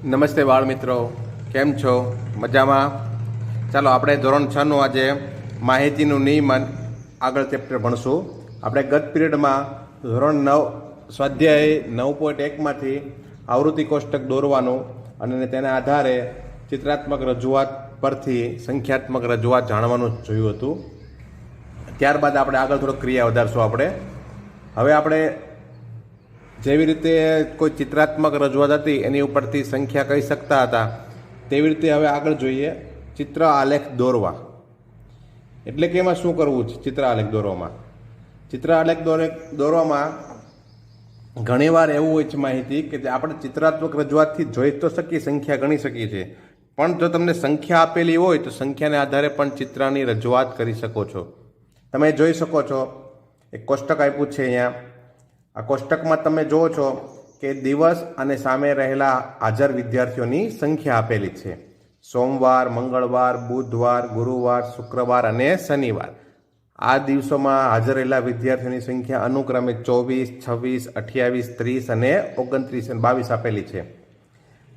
નમસ્તે બાળ મિત્રો, કેમ છો? મજામાં? ચાલો આપણે ધોરણ 6નું આજે માહિતીનું નિયમન આગળ ચેપ્ટર ભણશું. આપણે ગત પિરિયડમાં ધોરણ 9 સ્વાધ્યાય 9.1માંથી આવૃત્તિ કોષ્ટક દોરવાનું અને તેના આધારે ચિત્રાત્મક રજૂઆત પરથી સંખ્યાત્મક રજૂઆત જાણવાનું જોયું હતું. ત્યારબાદ આપણે આગળ થોડોક ક્રિયા વધારશું. હવે આપણે જેવી રીતે કોઈ ચિત્રાત્મક રજૂઆત હતી એની ઉપરથી સંખ્યા કહી શકતા હતા, તેવી રીતે હવે આગળ જોઈએ ચિત્ર આલેખ દોરવા. એટલે કે એમાં શું કરવું છે? ચિત્ર આલેખ દોરવામાં દોરવામાં ઘણીવાર એવું હોય છે માહિતી કે જે આપણે ચિત્રાત્મક રજૂઆતથી જોઈ તો શકીએ, સંખ્યા ગણી શકીએ છીએ, પણ જો તમને સંખ્યા આપેલી હોય તો સંખ્યાને આધારે પણ ચિત્રની રજૂઆત કરી શકો છો. તમે જોઈ શકો છો એક કોષ્ટક આપ્યું છે અહીંયા. આ કોષ્ટકમાં તમે જુઓ છો કે દિવસ અને સામે રહેલા હાજર વિદ્યાર્થીઓની સંખ્યા આપેલી છે. સોમવાર, મંગળવાર, બુધવાર, ગુરુવાર, શુક્રવાર અને શનિવાર. આ દિવસોમાં હાજર રહેલા વિદ્યાર્થીઓની સંખ્યા અનુક્રમે 24, 26, 28, 30 અને 29 અને 22 આપેલી છે.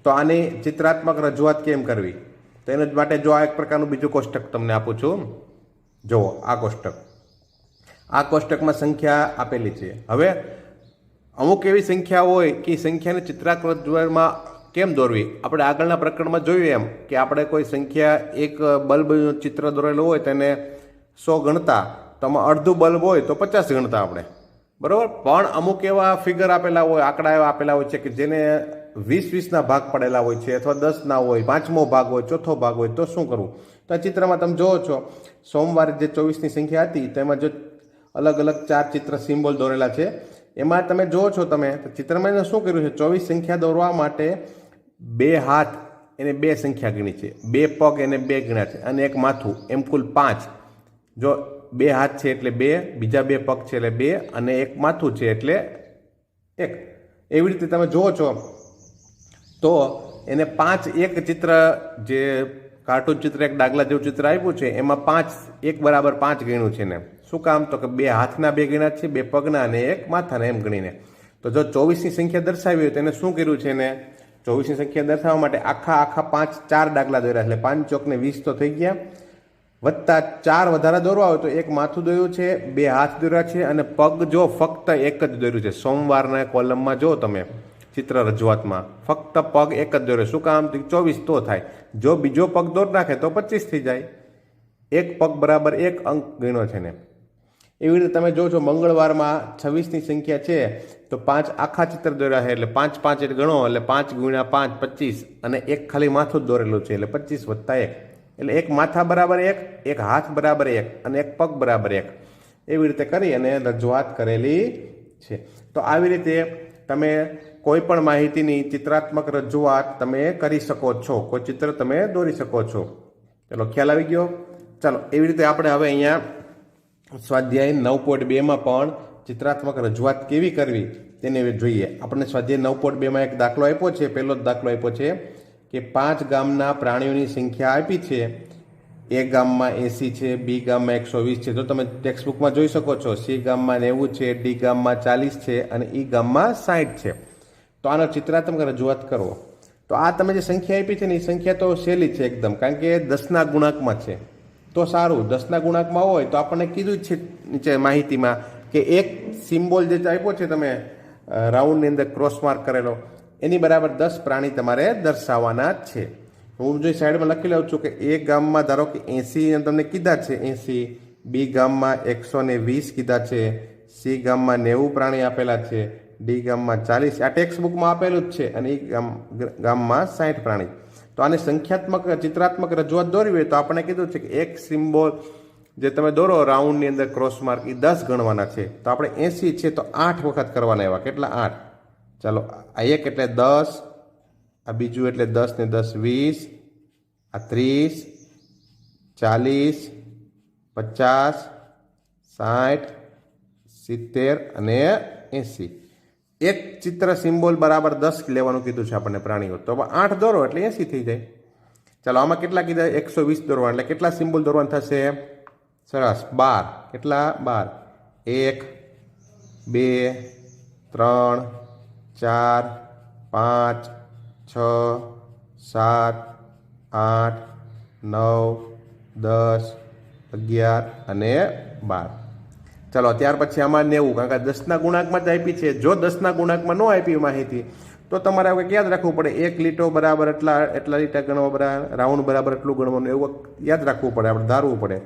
તો આની ચિત્રાત્મક રજૂઆત કેમ કરવી? તો એના માટે જો આ એક પ્રકારનું બીજું કોષ્ટક તમને આપું છું. જુઓ આ કોષ્ટક. આ કોષ્ટકમાં સંખ્યા આપેલી છે. હવે અમુક એવી સંખ્યા હોય કે સંખ્યાને ચિત્રાત્મક રજૂઆતમાં કેમ દોરવી? આપણે આગળના પ્રકરણમાં જોયું એમ કે આપણે કોઈ સંખ્યા એક બલ્બનું ચિત્ર દોરેલું હોય તેને 100 ગણતા, તો આમાં અડધું બલ્બ હોય તો 50 ગણતા આપણે, બરાબર. પણ અમુક એવા ફિગર આપેલા હોય, આંકડા એવા આપેલા હોય છે કે જેને 20-20ના ભાગ પડેલા હોય છે, અથવા 10ના હોય, 5મો ભાગ હોય, 4થો ભાગ હોય, તો શું કરવું? તો આ ચિત્રમાં તમે જુઓ છો, સોમવારે જે 24ની સંખ્યા હતી તેમાં જો અલગ અલગ 4 ચિત્ર સિમ્બોલ દોરેલા છે. એમાં તમે જુઓ છો, તમે ચિત્રમાં એને શું કર્યું છે? 24 સંખ્યા દોરવા માટે 2 હાથ એને 2 સંખ્યા ગણી છે, 2 પગ એને 2 ગણ્યા છે, અને એક માથું, એમ કુલ 5. જો 2 હાથ છે એટલે 2, બીજા 2 પગ છે એટલે 2, અને એક માથું છે એટલે 1. એવી રીતે તમે જુઓ છો તો એને 5 એક ચિત્ર, જે કાર્ટૂન ચિત્ર, એક ડાગલા જેવું ચિત્ર આપ્યું છે, એમાં 5 1 બરાબર 5 ગણ્યું છે ને. શું કામ? તો કે 2 હાથના 2 ગણ્યા છે, 2 પગના અને 1 માથાના, એમ ગણીને. તો જો 24ની સંખ્યા દર્શાવી હોય તો એને શું કર્યું છે? એને 24ની સંખ્યા દર્શાવવા માટે આખા 4 ડાગલા દોર્યા, એટલે 5 ચોકને 20 તો થઈ ગયા, વત્તા 4 વધારા દોરવા હોય તો 1 માથું દોર્યું છે, 2 હાથ દોર્યા છે, અને પગ જો ફક્ત એક જ દોર્યું છે. સોમવારના કોલમમાં જો તમે ચિત્ર રજૂઆતમાં ફક્ત પગ એક જ દોર્યો. શું કામ? 24 તો થાય. જો બીજો પગ દોર નાખે તો 25 થઈ જાય. એક પગ બરાબર 1 અંક ગણ્યો છે ને. એવી રીતે તમે જો છો મંગળવારમાં 26ની સંખ્યા છે તો 5 આખા ચિત્ર દોર્યા છે, એટલે 5 5 એટલે ગણો, એટલે 5 × 5 25, અને એક ખાલી માથું જ દોરેલું છે, એટલે 25 + 1, એટલે એક માથા બરાબર 1, એક હાથ બરાબર 1, અને એક પગ બરાબર 1. એવી રીતે કરી અને રજૂઆત કરેલી છે. તો આવી રીતે તમે કોઈ પણ માહિતીની ચિત્રાત્મક રજૂઆત તમે કરી શકો છો, કોઈ ચિત્ર તમે દોરી શકો છો. ચલો, ખ્યાલ આવી ગયો? ચાલો, એવી રીતે આપણે હવે અહીંયા સ્વાધ્યાય 9.2માં પણ ચિત્રાત્મક રજૂઆત કેવી કરવી તેને જોઈએ. આપણને સ્વાધ્યાય 9.2માં એક દાખલો આપ્યો છે. પહેલો જ દાખલો આપ્યો છે કે 5 ગામના પ્રાણીઓની સંખ્યા આપી છે. એ ગામમાં 80 છે, બી ગામમાં 120 છે. તો તમે ટેક્સ્ટબુકમાં જોઈ શકો છો. સી ગામમાં 90 છે, ડી ગામમાં 40 છે, અને ઈ ગામમાં 60 છે. તો આનો ચિત્રાત્મક રજૂઆત કરો. તો આ તમે જે સંખ્યા આપી છે ને, એ સંખ્યા તો સહેલી છે એકદમ, કારણ કે 10ના ગુણાંકમાં છે. તો સારું, 10ના ગુણાંકમાં હોય તો આપણને કીધું જ છે નીચે માહિતીમાં કે એક સિમ્બોલ જે આપ્યો છે તમે રાઉન્ડની અંદર ક્રોસ માર્ક કરેલો, એની બરાબર 10 પ્રાણી તમારે દર્શાવવાના જ છે. હું જો સાઈડમાં લખી લઉં છું કે એ ગામમાં ધારો કે 80 તમને કીધા છે, 80, બી ગામમાં 120 કીધા છે, સી ગામમાં 90 પ્રાણી આપેલા છે, ડી ગામમાં 40, આ ટેક્સ્ટ બુકમાં આપેલું જ છે, અને એ ગામમાં 60 પ્રાણી. તો આને સંખ્યાત્મક ચિત્રાત્મક રજૂઆત દોરવી હોય તો આપણે કીધું છે કે એક સિમ્બોલ જે તમે દોરો રાઉન્ડની અંદર ક્રોસ માર્ક, એ 10 ગણવાના છે. તો આપણે 80 છે તો 8 વખત કરવાના. એવા કેટલા? 8. ચાલો, આ એક એટલે 10, આ બીજું એટલે 10 ને 10 20, આ 30, 40, 50, 60, 70 અને 80. એક ચિત્ર સિમ્બોલ બરાબર 10 લેવાનું કીધું છે આપણને પ્રાણીઓ. તો 8 દોરો એટલે 80 થઈ જાય. ચાલો, આમાં કેટલા કીધા? 120 દોરવાના, એટલે કેટલા સિમ્બોલ દોરવાના થશે? સરસ, 12. કેટલા? 12. 1, 2, 3, 4, 5, 6, 7 8 9 10 11 અને 12. ચાલો ત્યાર પછી આમાં 90, કારણ કે 10ના ગુણાંકમાં જ આપી છે. જો 10ના ગુણાંકમાં ન આપી માહિતી તો તમારે હવે યાદ રાખવું પડે, 1 લીટો બરાબર એટલા લીટા ગણવા, બરાબર રાઉન્ડ બરાબર એટલું ગણવાનું, એવું યાદ રાખવું પડે, આપણે ધારવું પડે.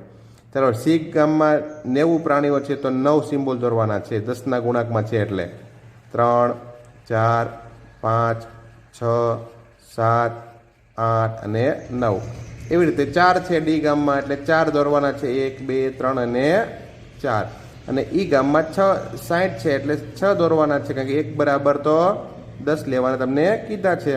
ચાલો સી ગામમાં 90 પ્રાણીઓ છે તો 9 સિમ્બોલ દોરવાના છે, 10ના ગુણાંકમાં છે એટલે 3 4 5 6 7 8 અને 9. એવી રીતે 4 છે ડી ગામમાં એટલે 4 દોરવાના છે, 1 2 3 અને 4. અને ઈ ગામમાં 60 છે એટલે 6 દોરવાના છે, કારણ કે 1 બરાબર તો 10 લેવાના તમને કીધા છે.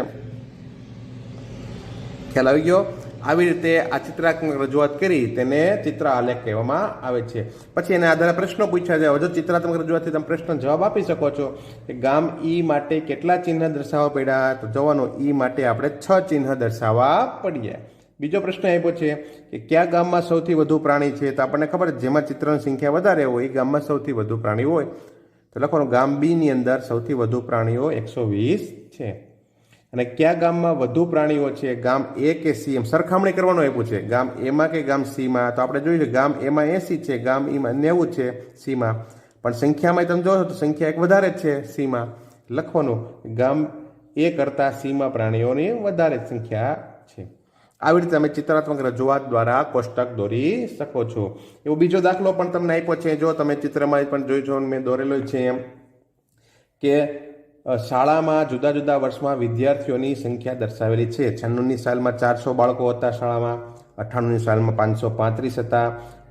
ખ્યાલ આવી ગયો? આવી રીતે આ ચિત્રાત્મક રજૂઆત કરી તેને ચિત્ર આલેખ કહેવામાં આવે છે. પછી એના આધારે પ્રશ્નો પૂછ્યા જાય. જો ચિત્રાત્મક રજૂઆતથી તમે પ્રશ્ન જવાબ આપી શકો છો કે ગામ ઈ માટે કેટલા ચિહ્ન દર્શાવવા પડ્યા, તો જવાનું ઈ માટે આપણે 6 ચિહ્ન દર્શાવવા પડ્યા. બીજો પ્રશ્ન આપ્યો છે કે કયા ગામમાં સૌથી વધુ પ્રાણી છે, તો આપણને ખબર છે જેમાં ચિત્રની સંખ્યા વધારે હોય એ ગામમાં સૌથી વધુ પ્રાણી હોય. તો લખવાનું ગામ બી ની અંદર સૌથી વધુ પ્રાણીઓ 120 છે. અને કયા ગામમાં વધુ પ્રાણીઓ છે, ગામ એ કે સી, એમ સરખામણી કરવાનું આપ્યું છે, ગામ એમાં કે ગામ સીમાં. તો આપણે જોયું છે ગામ એમાં 80 છે, ગામ ઈમાં 90 છે સીમાં, પણ સંખ્યામાં તમે જોશો તો સંખ્યા એક વધારે જ છે સીમાં. લખવાનું ગામ એ કરતાં સીમાં પ્રાણીઓની વધારે સંખ્યા છે. આવી રીતે તમે ચિત્રાત્મક રજૂઆત દ્વારા કોષ્ટક દોરી શકો છો. એવો બીજો દાખલો પણ તમને આપ્યો છે, જો તમે ચિત્રમાં પણ જોઈ છો, મેં દોરેલો છે એમ કે શાળામાં જુદા જુદા વર્ષમાં વિદ્યાર્થીઓની સંખ્યા દર્શાવેલી છે. 96ની સાલમાં 400 બાળકો હતા શાળામાં, 98ની સાલમાં 535 હતા,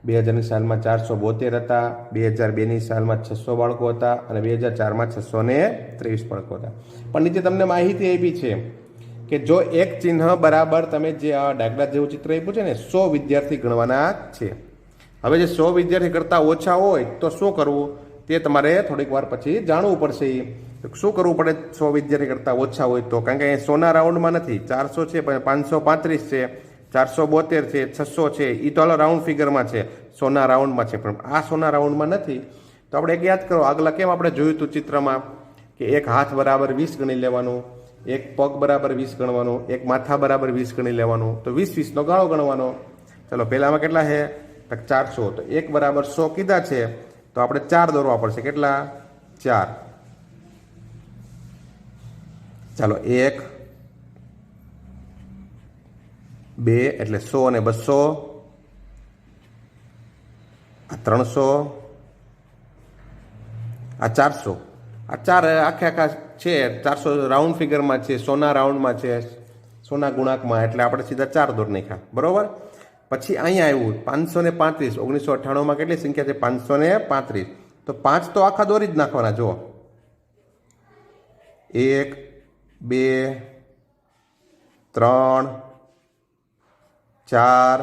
2000ની સાલમાં 472 હતા, 2002ની સાલમાં 600 બાળકો હતા અને 2004માં 623 બાળકો હતા. પણ નીચે તમને માહિતી આપી છે કે જો એક ચિહ્ન બરાબર તમે જે આ ડાયગ્રામ જેવું ચિત્ર આપ્યું છે ને 100 વિદ્યાર્થી ગણવાના છે. હવે જે 100 વિદ્યાર્થી કરતાં ઓછા હોય તો શું કરવું તે તમારે થોડીક વાર પછી જાણવું પડશે. શું કરવું પડે 100 વિદ્યાર્થી કરતાં ઓછા હોય તો? કારણ કે અહીં 100ના રાઉન્ડમાં નથી, 400 છે, 535 છે, 472 છે, 600 છે, એ તો હાલો રાઉન્ડ ફિગરમાં છે, 100ના રાઉન્ડમાં છે, પણ આ 100ના રાઉન્ડમાં નથી. તો આપણે એક યાદ કરો, આગલા કેમ આપણે જોયું હતું ચિત્રમાં કે એક હાથ બરાબર 20 ગણી લેવાનું, એક પગ બરાબર 20 ગણવાનું, એક માથા બરાબર 20 ગણી લેવાનું, તો 20 નો ગાળો ગણવાનો. ચલો પહેલામાં કેટલા છે? 400. તો 1 બરાબર 100 કીધા છે તો આપણે 4 દોરવા પડશે. કેટલા? 4. ચાલો 1 2 એટલે 100 અને 200, આ 300, આ 400. આ 4 આખા છે, 400 રાઉન્ડ ફિગરમાં છે, 100ના રાઉન્ડમાં છે, 100ના ગુણાંકમાં, એટલે આપણે સીધા 4 દોર નાખ્યા. બરોબર. પછી અહીંયા આવ્યું 535. 1998માં કેટલી સંખ્યા છે? 535. તો 5 તો આખા દોરી જ નાખવાના. જુઓ 1 2 3 4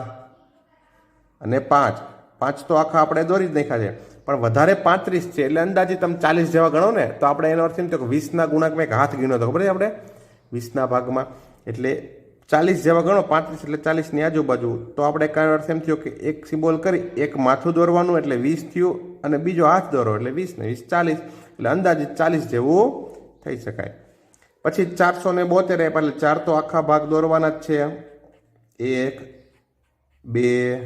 અને 5. 5 તો આખા આપણે દોરી જ નાખ્યા છે, પણ વધારે 35 છે એટલે અંદાજે તમે 40 જેવા ગણો ને, તો આપણે એનો અર્થ એમ થયો કે 20ના ગુણાંકમાં એક હાથ ગણ્યો હતો, ખબર છે આપણે 20ના ભાગમાં, એટલે 40 જેવા ગણો, 35 એટલે 40ની આજુબાજુ. તો આપણે કાંઈ અર્થ એમ થયો કે એક સિમ્બોલ કરી એક માથું દોરવાનું એટલે 20 થયું, અને બીજો હાથ દોરો એટલે 20 ને 20 40, એટલે અંદાજે 40 જેવું થઈ શકાય. પછી 472 એટલે 4 તો આખા ભાગ દોરવાના જ છે, 1 2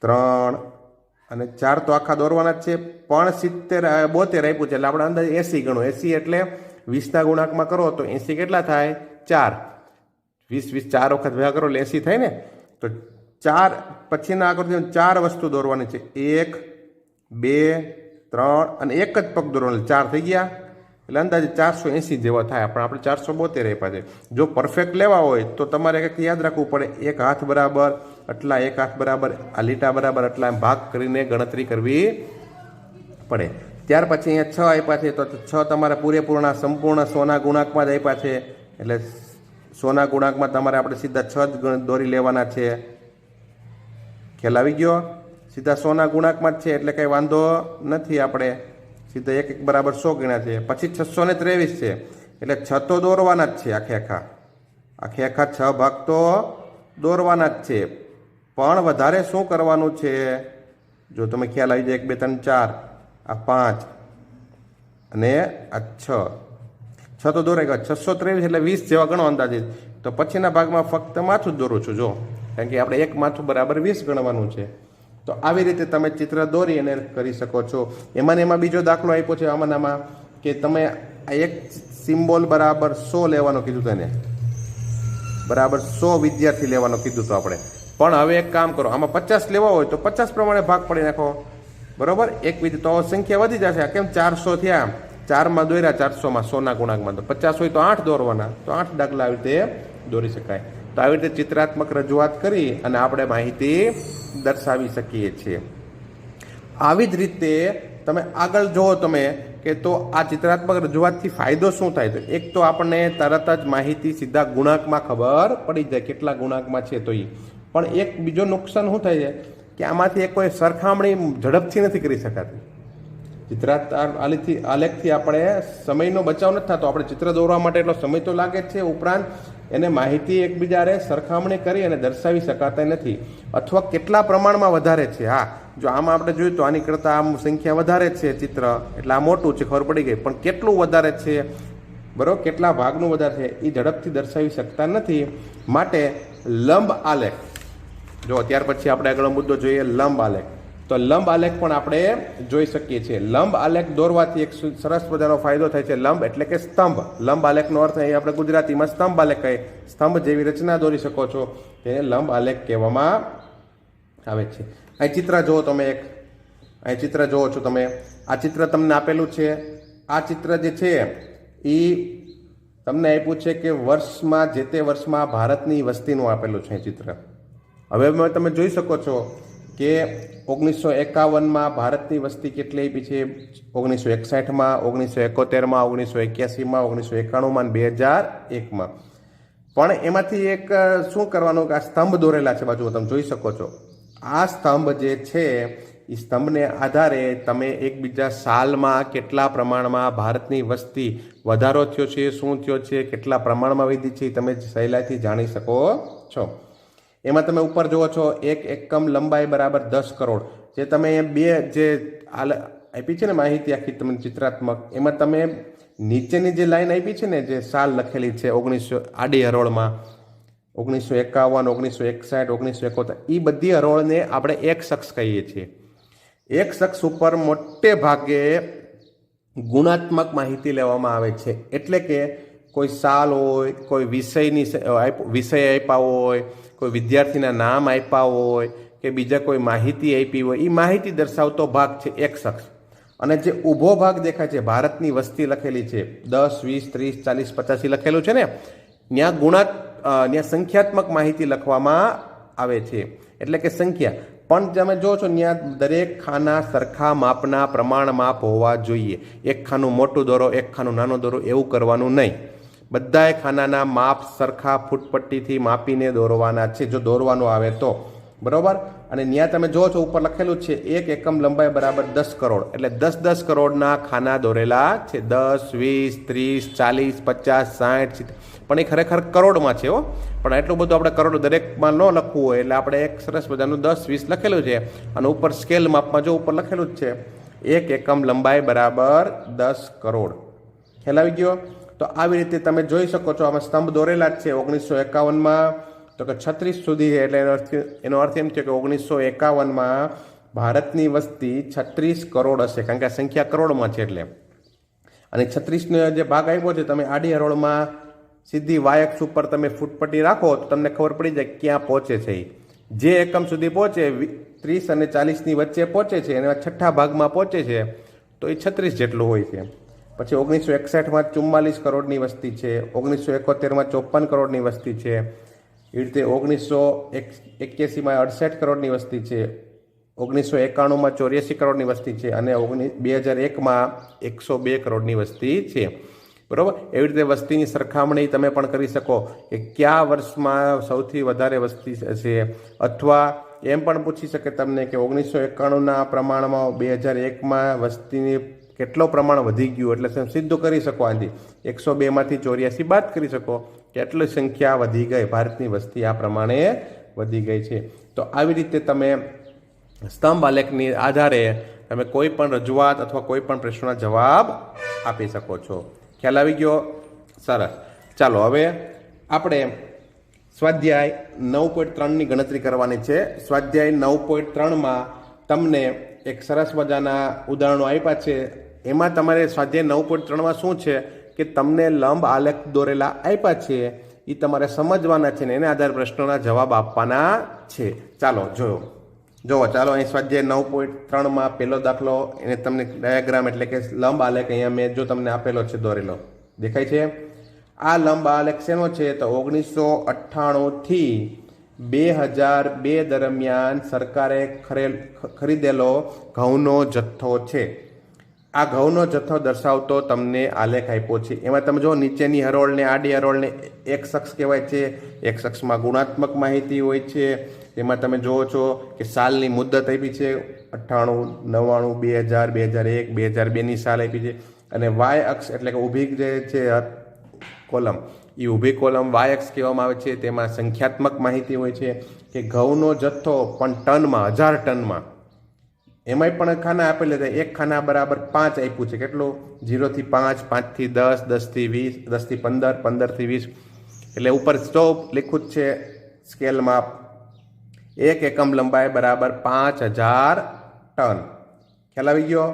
3 અને 4 તો આખા દોરવાના જ છે, પણ 72 આપ્યું છે એટલે આપણે અંદાજે 80 ગણો. 80 એટલે 20ના ગુણાંકમાં કરો તો 80 કેટલા થાય? 4. 20 4 વખત ભેગા કરો એટલે 80 થાય ને. તો 4 પછીના આકૃતિ 4 વસ્તુ દોરવાની છે, 1 2 3 અને એક જ પગ દોરવાનો, 4 થઈ ગયા, એટલે અંદાજે 480 જેવા થાય. પણ આપણે 472 આપ્યા છે. જો પરફેક્ટ લેવા હોય તો તમારે કંઈક યાદ રાખવું પડે, એક હાથ બરાબર આટલા, એક હાથ બરાબર આ લીટા બરાબર આટલા, એમ ભાગ કરીને ગણતરી કરવી પડે. ત્યાર પછી અહીંયા 6 આપ્યા છે, તો 6 તમારે પૂરેપૂર્ણ સંપૂર્ણ 100ના ગુણાંકમાં જ આપ્યા છે, એટલે 100ના ગુણાંકમાં તમારે આપણે સીધા 6 જ દોરી લેવાના છે. ખ્યાલ આવી ગયો? સીધા 100ના ગુણાંકમાં જ છે એટલે કંઈ વાંધો નથી, આપણે સીધા 1 1 બરાબર 100 ગણ્યા છે. પછી 623 છે એટલે 6 તો દોરવાના જ છે, આખે આખા 6 ભાગ તો દોરવાના જ છે, પણ વધારે શું કરવાનું છે? જો તમે ખ્યાલ આવી જાય 1 2 3 4, આ 5 અને આ 6. 6 તો દોરાઈ ગયો, 623 એટલે 20 જેવા ગણો અંદાજિત. તો પછીના ભાગમાં ફક્ત માથું જ દોરું છું જો, કારણ કે આપણે એક માથું બરાબર 20 ગણવાનું છે. તો આવી રીતે તમે ચિત્ર દોરી અને કરી શકો છો. એમાં ને એમાં બીજો દાખલો આપ્યો છે આમાં કે તમે એક સિમ્બોલ બરાબર 100 લેવાનો કીધું તેને, બરાબર 100 વિદ્યાર્થી લેવાનો કીધું તો આપણે. પણ હવે એક કામ કરો, આમાં 50 લેવા હોય તો 50 પ્રમાણે ભાગ પાડી નાખો, બરોબર. એક તો સંખ્યા વધી જશે. કેમ 400 થયા, 4માં દોર્યા 400માં 100ના ગુણાંકમાં, તો 50 હોય તો 8 દોરવાના, તો 8 દાખલા આવી રીતે દોરી શકાય. તો આવી રીતે ચિત્રાત્મક રજૂઆત કરી અને આપણે માહિતી દર્શાવી શકીએ છીએ. આવી જ રીતે તમે આગળ જુઓ તમે કે તો આ ચિત્રાત્મક રજૂઆતથી ફાયદો શું થાય? તો એક તો આપણને તરત જ માહિતી સીધા ગુણાંકમાં ખબર પડી જાય કેટલા ગુણાંકમાં છે. તો એ પણ એક બીજો નુકસાન શું થાય છે કે આમાંથી એક કોઈ સરખામણી ઝડપથી નથી કરી શકાતી. આલેખથી આપણે સમયનો બચાવ નથી થતો. આપણે ચિત્ર દોરવા માટે એટલો સમય તો લાગે જ છે, ઉપરાંત એને માહિતી એકબીજાને સરખામણી કરી અને દર્શાવી શકાતા નથી, અથવા કેટલા પ્રમાણમાં વધારે છે. હા, જો આમાં આપણે જોયું તો આની કરતાં આમ સંખ્યા વધારે છે ચિત્ર, એટલે આ મોટું છે, ખબર પડી ગઈ. પણ કેટલું વધારે છે, બરોબર, કેટલા ભાગનું વધારે છે એ ઝડપથી દર્શાવી શકતા નથી. માટે લંબ આલેખ, જો ત્યાર પછી આપણે આગળ મુદ્દો જોઈએ લંબ આલેખ. તો લંબ આલેખ પણ આપણે જોઈ શકીએ છીએ. લંબ આલેખ દોરવાથી એક સરસ મજાનો ફાયદો થાય છે. લંબ એટલે કે સ્તંભ. લંબ આલેખનો અર્થ અહીં આપણે ગુજરાતીમાં સ્તંભ આલેખ કહીએ. સ્તંભ જેવી રચના દોરી શકો છો, તેને લંબ આલેખ કહેવામાં આવે છે. અહીં ચિત્ર જુઓ તમે, અહીં ચિત્ર જુઓ છો તમે, આ ચિત્ર તમને આપેલું છે. આ ચિત્ર જે છે એ તમને આપ્યું છે કે વર્ષમાં, જે તે વર્ષમાં ભારતની વસ્તીનું આપેલું છે ચિત્ર. હવે તમે જોઈ શકો છો કે 1951માં ભારતની વસ્તી કેટલી આપી છે, 1961માં, 1971માં, 1981માં, 1991માં, 2001માં. પણ એમાંથી એક શું કરવાનું કે આ સ્તંભ દોરેલા છે બાજુ તમે જોઈ શકો છો. આ સ્તંભ જે છે એ સ્તંભને આધારે તમે એકબીજા સાલમાં કેટલા પ્રમાણમાં ભારતની વસ્તી વધારો થયો છે, શું થયો છે, કેટલા પ્રમાણમાં વધી છે તમે સહેલાઈથી જાણી શકો છો. એમાં તમે ઉપર જુઓ છો એક એકમ લંબાઈ બરાબર 10 કરોડ. જે તમે બે જે આપી છે ને માહિતી આખી તમને ચિત્રાત્મક, એમાં તમે નીચેની જે લાઈન આપી છે ને, જે સાલ લખેલી છે 1900 આડી હરોળમાં, 1951, 1961, 1971, એ બધી હરોળને આપણે એક શખ્સ કહીએ છીએ. એક શખ્સ ઉપર મોટે ભાગે ગુણાત્મક માહિતી લેવામાં આવે છે. એટલે કે કોઈ સાલ હોય, કોઈ વિષય આપ્યા હોય, કોઈ વિદ્યાર્થીના નામ આપ્યા હોય કે બીજા કોઈ માહિતી આપી હોય, એ માહિતી દર્શાવતો ભાગ છે એક શખ્સ. અને જે ઊભો ભાગ દેખાય છે, ભારતની વસ્તી લખેલી છે 10, 20, 30, 40, 50 લખેલું છે ને, ત્યાં સંખ્યાત્મક માહિતી લખવામાં આવે છે, એટલે કે સંખ્યા. પણ તમે જો છો ત્યાં દરેક ખાના સરખા માપના પ્રમાણ માપ હોવા જોઈએ. એક ખાનું મોટું દોરો, એક ખાનું નાનું દોરો, એવું કરવાનું નહીં. બધાએ ખાનાના માપ સરખા ફૂટપટ્ટીથી માપીને દોરવાના છે, જો દોરવાનું આવે તો, બરોબર. અને ત્યાં તમે જો છો ઉપર લખેલું છે એક એકમ લંબાઈ બરાબર 10 કરોડ, એટલે 10 કરોડના ખાના દોરેલા છે. 10, 20, 30, 40, 50, 60, પણ એ ખરેખર કરોડમાં છે હો. પણ એટલું બધું આપણે કરોડ દરેકમાં ન લખવું હોય, એટલે આપણે એક સરસ મજાનું 10, 20 લખેલું છે. અને ઉપર સ્કેલ માપમાં જો ઉપર લખેલું જ છે એક એકમ લંબાઈ બરાબર 10 કરોડ. ખ્યાલ આવી ગયો? તો આવી રીતે તમે જોઈ શકો છો. આમાં સ્તંભ દોરેલા જ છે 1951માં તો કે 36 સુધી, એટલે એનો અર્થ એમ છે કે 1951માં ભારતની વસ્તી 36 કરોડ હશે, કારણ કે આ સંખ્યા કરોડમાં છે એટલે. અને 36નો જે ભાગ આવ્યો છે, તમે આડી હરોળમાં સીધી વાયક્ષ ઉપર તમે ફૂટપટ્ટી રાખો તો તમને ખબર પડી જાય ક્યાં પહોંચે છે. જે એકમ સુધી પહોંચે 30 અને 40ની વચ્ચે પહોંચે છે, અને છઠ્ઠા ભાગમાં પહોંચે છે તો એ 36 જેટલું હોય છે. પછી 1961માં 44 કરોડની વસ્તી છે, 1971માં 54 કરોડની વસ્તી છે, એ રીતે 1981માં 68 કરોડની વસ્તી છે, 1991માં 84 કરોડની વસ્તી છે, અને 2001માં 102 કરોડની વસ્તી છે, બરોબર. એવી રીતે વસ્તીની સરખામણી તમે પણ કરી શકો કે કયા વર્ષમાં સૌથી વધારે વસ્તી છે, અથવા એમ પણ પૂછી શકે તમને કે 1991ના પ્રમાણમાં 2001માં વસ્તીની કેટલો પ્રમાણ વધી ગયું, એટલે સીધું કરી શકો. આથી 102માંથી 84 બાદ કરી શકો કે એટલી સંખ્યા વધી ગઈ, ભારતની વસ્તી આ પ્રમાણે વધી ગઈ છે. તો આવી રીતે તમે સ્તંભ આલેખની આધારે તમે કોઈ પણ રજૂઆત અથવા કોઈ પણ પ્રશ્નના જવાબ આપી શકો છો. ખ્યાલ આવી ગયો? સરસ. ચાલો હવે આપણે સ્વાધ્યાય 9.3ની ગણતરી કરવાની છે. સ્વાધ્યાય 9.3માં તમને એક સરસ મજાના ઉદાહરણો આપ્યા છે. એમાં તમારે સ્વાધ્યાય 9.3માં શું છે કે તમને લંબ આલેખ દોરેલા આપ્યા છે, એ તમારે સમજવાના છે ને એના આધારે પ્રશ્નોના જવાબ આપવાના છે. ચાલો જોવો ચાલો અહીં સ્વાધ્યાય 9.3માં પહેલો દાખલો, એને તમને ડાયાગ્રામ એટલે કે લંબ આલેખ અહીંયા મેં જો તમને આપેલો છે દોરેલો દેખાય છે. આ લંબ આલેખ શેનો છે તો 1998 થી 2002 દરમિયાન સરકારે ખરીદેલો ઘઉંનો જથ્થો છે. આ ઘઉંનો જથ્થો દર્શાવતો તમને આલેખ આપ્યો છે. એમાં તમે જો નીચેની હરોળને આડી હરોળને એક્સ અક્ષ કહેવાય છે. એક્સ અક્ષમાં ગુણાત્મક માહિતી હોય છે. એમાં તમે જુઓ છો કે સાલની મુદ્દત આપી છે 98, 99, 2000, 2001, 2002ની સાલ આપી છે. અને વાય અક્ષ એટલે કે ઊભી જે છે કોલમ, એ ઊભી કોલમ વાય અક્ષ કહેવામાં આવે છે. તેમાં સંખ્યાત્મક માહિતી હોય છે કે ઘઉંનો જથ્થો પણ ટનમાં, 1000 ટનમાં. એમાંય પણ ખાના આપેલા છે. એક ખાના બરાબર 5 આપ્યું છે. કેટલું? 0 થી 5, 5 થી 10, 10 થી 20, 10 થી 15, 15 થી 20. એટલે ઉપર સ્ટોપ લીખું જ છે સ્કેલમાં. 1 એકમ લંબાઈ બરાબર 5000 ટન. ખ્યાલ આવી ગયો?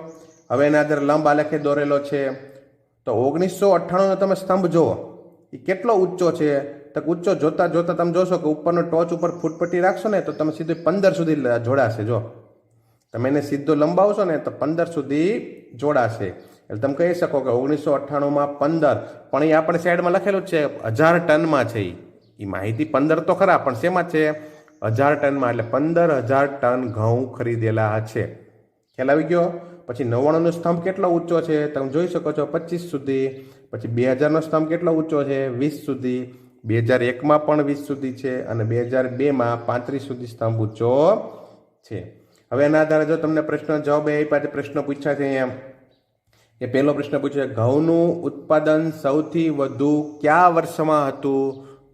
હવે એના આધારે લંબ આલેખે દોરેલો છે. તો 1998નો તમે સ્તંભ જુઓ, એ કેટલો ઊંચો છે? તો ઊંચો જોતા જોતા તમે જોશો કે ઉપરનો ટોચ ઉપર ફૂટપટ્ટી રાખશો ને તો તમે સીધું 15 સુધી જોડાશે. જો તમે એને સીધો લંબાવશો ને તો 15 સુધી જોડાશે. એટલે તમે કહી શકો કે 1998માં 15, પણ એ આપણે સાઈડમાં લખેલું છે 1000 ટનમાં છે. એ માહિતી 15 તો ખરા, પણ શેમાં છે? 1000 ટનમાં. એટલે 15000 ટન ઘઉં ખરીદેલા છે. ખ્યાલ આવી ગયો? પછી 99નો સ્તંભ કેટલો ઊંચો છે તમે જોઈ શકો છો 25 સુધી. પછી 2000નો સ્તંભ કેટલો ઊંચો છે? 20 સુધી. 2001માં પણ 20 સુધી છે અને 2002માં 35 સુધી સ્તંભ ઊંચો છે. હવે એના આધારે જો તમને પ્રશ્ન જવાબ આપ્યા છે, પ્રશ્ન પૂછ્યા છે અહીંયા. એ પહેલો પ્રશ્ન પૂછ્યો ઘઉંનું ઉત્પાદન સૌથી વધુ કયા વર્ષમાં હતું?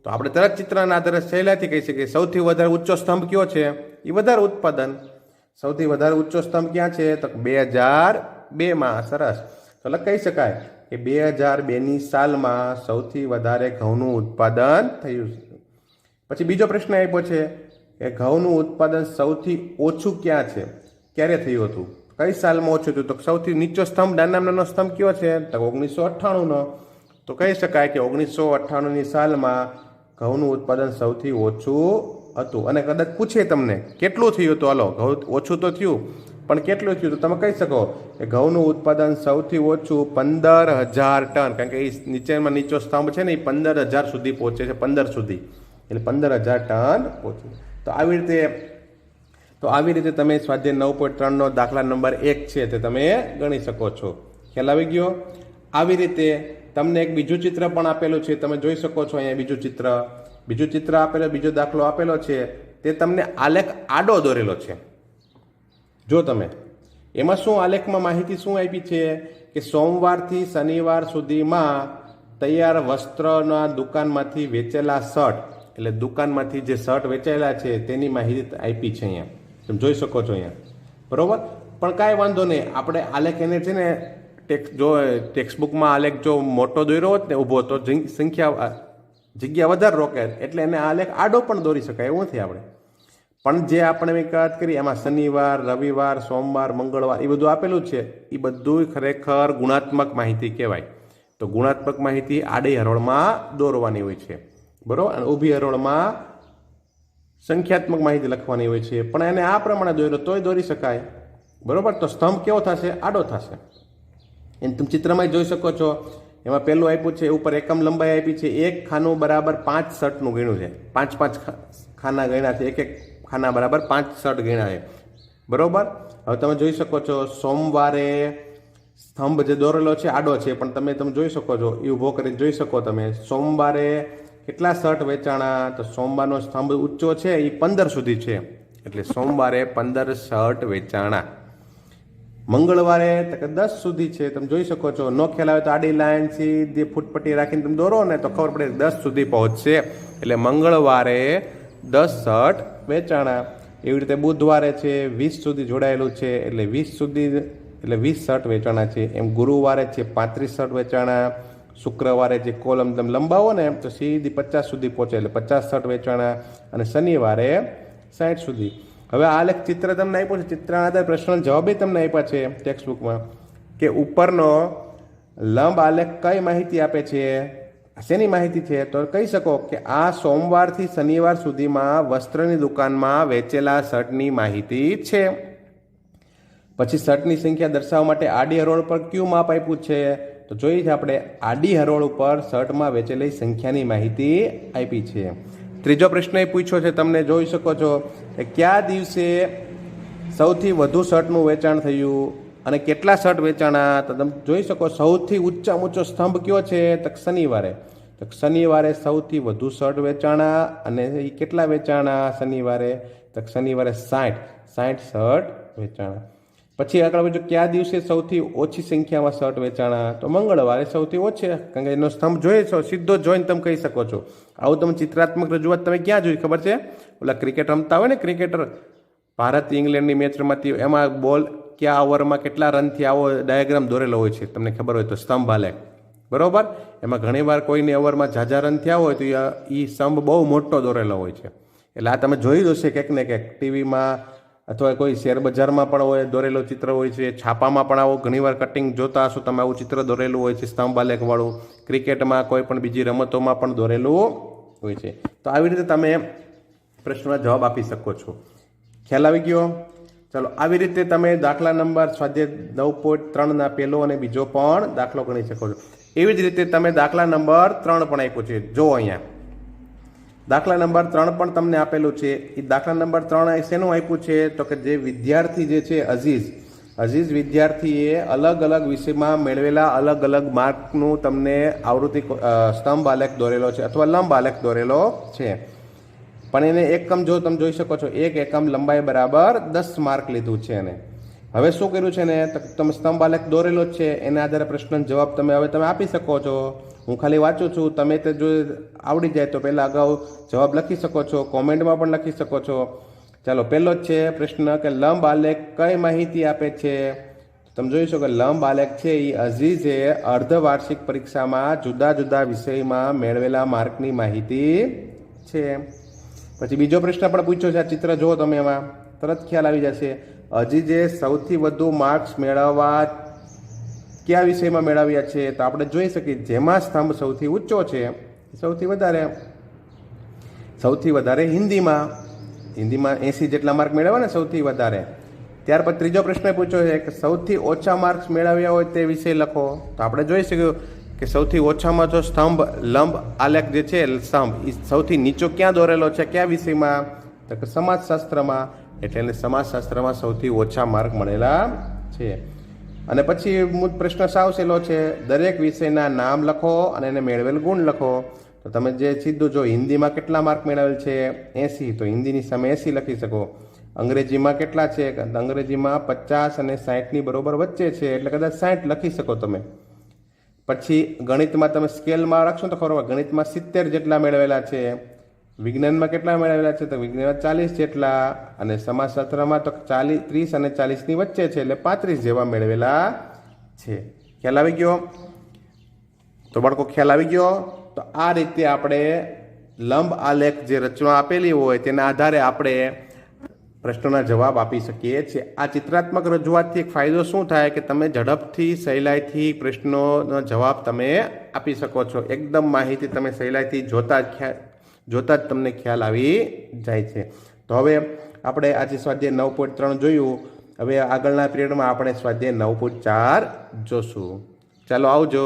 તો આપણે તરત ચિત્રના આધારે સહેલાથી કહી શકીએ સૌથી વધારે ઊંચો સ્તંભ કયો છે? એ વધારે ઉત્પાદન. સૌથી વધારે ઊંચો સ્તંભ ક્યાં છે? તો 2002માં. સરસ. તો કહી શકાય કે 2002ની સાલમાં સૌથી વધારે ઘઉંનું ઉત્પાદન થયું. પછી બીજો પ્રશ્ન આપ્યો છે કે ઘઉંનું ઉત્પાદન સૌથી ઓછું ક્યાં છે? ક્યારે થયું હતું? કઈ સાલમાં ઓછું થયું? તો સૌથી નીચો સ્તંભ નાનો સ્તંભ કયો છે? તો 1998નો. તો કહી શકાય કે 1998ની સાલમાં ઘઉંનું ઉત્પાદન સૌથી ઓછું હતું. અને કદાચ પૂછે તમને કેટલું થયું હતું, હાલો ઘઉં ઓછું તો થયું પણ કેટલું થયું? તો તમે કહી શકો કે ઘઉંનું ઉત્પાદન સૌથી ઓછું 15000 ટન. કારણ કે એ નીચેમાં નીચો સ્તંભ છે ને એ 15000 સુધી પહોંચે છે, 15 સુધી. એટલે 15000 ટન પહોંચે. તો આવી રીતે તમે સ્વાધ્યાય 9.3નો દાખલા નંબર 1 છે તે તમે ગણી શકો છો. ખ્યાલ આવી ગયો? આવી રીતે તમને એક બીજું ચિત્ર પણ આપેલું છે, તમે જોઈ શકો છો અહીંયા બીજું ચિત્ર આપેલો, બીજો દાખલો આપેલો છે. તે તમને આલેખ આડો દોરેલો છે. જો તમે એમાં શું આલેખમાં માહિતી શું આપી છે કે સોમવારથી શનિવાર સુધીમાં તૈયાર વસ્ત્રના દુકાનમાંથી વેચેલા શર્ટ, એટલે દુકાનમાંથી જે શર્ટ વેચાયેલા છે તેની માહિતી આપી છે અહીંયા. તમે જોઈ શકો છો અહીંયા. બરોબર? પણ કાંઈ વાંધો નહીં, આપણે આલેખ એને છે ને ટેક્સ્ટબુકમાં આલેખ જો મોટો દોર્યો હોત ને ઊભો તો જગ્યા વધારે રોકે, એટલે એને આલેખ આડો પણ દોરી શકાય એવું નથી આપણે. પણ જે આપણે વાત કરી એમાં શનિવાર, રવિવાર, સોમવાર, મંગળવાર એ બધું આપેલું છે, એ બધું ખરેખર ગુણાત્મક માહિતી કહેવાય. તો ગુણાત્મક માહિતી આડી હરોળમાં દોરવાની હોય છે. બરોબર? અને ઊભી હરોળમાં સંખ્યાત્મક માહિતી લખવાની હોય છે. પણ એને આ પ્રમાણે દોર્યો તોય દોરી શકાય. બરોબર? તો સ્તંભ કેવો થશે? આડો થશે. એને તમે ચિત્રમાં જોઈ શકો છો. એમાં પહેલું આપ્યું છે ઉપર એકમ લંબાઈ આપી છે. એક ખાનું બરાબર 5 શર્ટનું ગણ્યું છે. 5 ખાના ગણ્યા છે. એક ખાના બરાબર 5 શર્ટ ગણ્યા છે. બરોબર? હવે તમે જોઈ શકો છો સોમવારે સ્તંભ જે દોરેલો છે આડો છે, પણ તમે જોઈ શકો છો એ ઊભો કરીને જોઈ શકો તમે. સોમવારે કેટલા શર્ટ વેચાણા? તો સોમવારનો સ્તંભ ઊંચો છે એ 15 સુધી છે, એટલે સોમવારે 15 શર્ટ વેચાણા. મંગળવારે 10 સુધી છે, તમે જોઈ શકો છો. નો ખ્યાલ આવે તો આડી લાઈન સીધી ફૂટપટ્ટી રાખીને તમે દોરો ને તો ખબર પડે 10 સુધી પહોંચશે. એટલે મંગળવારે 10 શર્ટ વેચાણા. એવી રીતે બુધવારે છે 20 સુધી જોડાયેલું છે, એટલે 20 શર્ટ વેચાણા છે. એમ ગુરુવારે છે 35 શર્ટ વેચાણા. શુક્રવારે જે કોલમ તમે લંબાવો ને તો સીધી 50 સુધી પહોંચે, એટલે 50 શર્ટ વેચાણા, અને શનિવારે 60 સુધી. હવે આ લેખ ચિત્ર તમને આપ્યું છે, ચિત્રના આધારે પ્રશ્નના જવાબ તમને આપ્યા છે ટેક્સ્ટ બુકમાં, કે ઉપરનો લંબ આલેખ કઈ માહિતી આપે છે, શેની માહિતી છે? તો કહી શકો કે આ સોમવારથી શનિવાર સુધીમાં વસ્ત્રની દુકાનમાં વેચેલા શર્ટની માહિતી છે. પછી શર્ટની સંખ્યા દર્શાવવા માટે આડી હરોળ પર કયું માપ આપ્યું છે? તો જોઈએ છે આપણે આડી હરોળ ઉપર શર્ટમાં વેચેલી સંખ્યાની માહિતી આપી છે. ત્રીજો પ્રશ્ન એ પૂછ્યો છે, તમને જોઈ શકો છો કે કયા દિવસે સૌથી વધુ શર્ટનું વેચાણ થયું અને કેટલા શર્ટ વેચાણા? તો તમે જોઈ શકો સૌથી ઊંચામાં ઊંચો સ્તંભ કયો છે? તો શનિવારે. તો શનિવારે સૌથી વધુ શર્ટ વેચાણા, અને એ કેટલા વેચાણા શનિવારે? તો શનિવારે 60 શર્ટ વેચાણા. પછી આગળ વધ્યું, કયા દિવસે સૌથી ઓછી સંખ્યામાં શર્ટ વેચાણા? તો મંગળવારે સૌથી ઓછી, કારણ કે એનો સ્તંભ જોઈએ છો, સીધો જોઈને તમે કહી શકો છો. આવું તમે ચિત્રાત્મક રજૂઆત તમે ક્યાં જોઈ ખબર છે? ઓલા ક્રિકેટ રમતા હોય ને, ક્રિકેટર ભારત ઇંગ્લેન્ડની મેચ રમાતી, એમાં બોલ કયા ઓવરમાં કેટલા રનથી આવો ડાયાગ્રામ દોરેલો હોય છે, તમને ખબર હોય તો સ્તંભ આલેખ, બરોબર. એમાં ઘણીવાર કોઈની ઓવરમાં ઝાઝા રન થયા હોય તો એ સ્તંભ બહુ મોટો દોરેલો હોય છે. એટલે આ તમે જોઈ હશે ક્યાંક ને ક્યાંક, ટીવીમાં અથવા કોઈ શેર બજારમાં પણ હોય દોરેલો ચિત્ર હોય છે, છાપામાં પણ આવો ઘણીવાર કટિંગ જોતા હશો તમે, આવું ચિત્ર દોરેલું હોય છે સ્તંભ આલેખવાળું. ક્રિકેટમાં કોઈ પણ બીજી રમતોમાં પણ દોરેલું હોય છે. તો આવી રીતે તમે પ્રશ્નના જવાબ આપી શકો છો. ખ્યાલ આવી ગયો? ચાલો, આવી રીતે તમે દાખલા નંબર સ્વાધ્યાય 9.3 પહેલો અને બીજો પણ દાખલો ગણી શકો છો. એવી જ રીતે તમે દાખલા નંબર 3 પણ આપ્યો છે. જો અહીંયા દાખલા નંબર 3 પણ તમને આપેલું છે. એ દાખલા નંબર 3 શેનું આપ્યું છે? તો કે જે વિદ્યાર્થી જે છે અઝીઝ વિદ્યાર્થીએ અલગ અલગ વિષયમાં મેળવેલા અલગ અલગ માર્કનું તમને આવૃત્તિ સ્તંભ આલેખ દોરેલો છે અથવા લંબ આલેખ દોરેલો છે. પણ એને એકમ જો તમે જોઈ શકો છો, એક એકમ લંબાઈ બરાબર 10 માર્ક લીધું છે. એને હવે શું કર્યું છે ને, તમે સ્તંભ આલેખ દોરેલો જ છે, એના આધારે પ્રશ્નનો જવાબ તમે હવે તમે આપી શકો છો. હું ખાલી વાંચું છું, તમે તે જો આવડી જાય તો પહેલાં અગાઉ જવાબ લખી શકો છો, કોમેન્ટમાં પણ લખી શકો છો. ચાલો, પહેલો જ છે પ્રશ્ન કે લંબ આલેખ કઈ માહિતી આપે છે? તમે જોઈ શકો લંબ આલેખ છે એ અઝીઝે અર્ધવાર્ષિક પરીક્ષામાં જુદા જુદા વિષયમાં મેળવેલા માર્કની માહિતી છે. પછી બીજો પ્રશ્ન પણ પૂછ્યો છે, આ ચિત્ર જુઓ તમે, એમાં તરત ખ્યાલ આવી જશે. અઝીઝે સૌથી વધુ માર્ક્સ મેળવવા કયા વિષયમાં મેળવ્યા છે? તો આપણે જોઈ શકીએ જેમાં સ્તંભ સૌથી ઊંચો છે, સૌથી વધારે હિન્દીમાં 80 જેટલા માર્ક મેળવ્યા ને સૌથી વધારે. ત્યાર પછી ત્રીજો પ્રશ્ન પૂછ્યો છે કે સૌથી ઓછા માર્ક્સ મેળવ્યા હોય તે વિષય લખો. તો આપણે જોઈ શક્યું કે સૌથી ઓછામાં જો સ્તંભ લંબ આલેખ જે છે સ્તંભ એ સૌથી નીચો ક્યાં દોરેલો છે, કયા વિષયમાં? તો કે સમાજશાસ્ત્રમાં. એટલે એને સમાજશાસ્ત્રમાં સૌથી ઓછા માર્ક મળેલા છે. અને પછી પ્રશ્ન સાવ સહેલો છે, દરેક વિષયના નામ લખો અને એને મેળવેલ ગુણ લખો. તો તમે જે સીધું જો હિન્દીમાં કેટલા માર્ક મેળવેલ છે 80, તો હિન્દીની સામે 80 લખી શકો. અંગ્રેજીમાં કેટલા છે? અંગ્રેજીમાં 50 અને 60ની બરોબર વચ્ચે છે, એટલે કદાચ 60 લખી શકો તમે. પછી ગણિતમાં તમે સ્કેલમાં રાખશો તો ખબર, ગણિતમાં 70 જેટલા મેળવેલા છે. વિજ્ઞાનમાં કેટલા મેળવેલા છે? તો વિજ્ઞાનમાં 40 જેટલા, અને સમાજશાસ્ત્રમાં તો 30 અને 40ની વચ્ચે છે, એટલે 35 જેવા મેળવેલા છે. ખ્યાલ આવી ગયો? તો બાળકો ખ્યાલ આવી ગયો? તો આ રીતે આપણે લંબ આલેખ જે રચના આપેલી હોય તેના આધારે આપણે પ્રશ્નોના જવાબ આપી શકીએ છીએ. આ ચિત્રાત્મક રજૂઆતથી એક ફાયદો શું થાય કે તમે ઝડપથી સહેલાઈથી પ્રશ્નોનો જવાબ તમે આપી શકો છો. એકદમ માહિતી તમે સહેલાઈથી જોતા જ તમને ખ્યાલ આવી જાય છે. તો હવે આપણે આજે સ્વાધ્યાય 9.3 જોયું. હવે આગળના પિરિયડમાં આપણે સ્વાધ્યાય 9.4 જોશું. ચાલો, આવજો.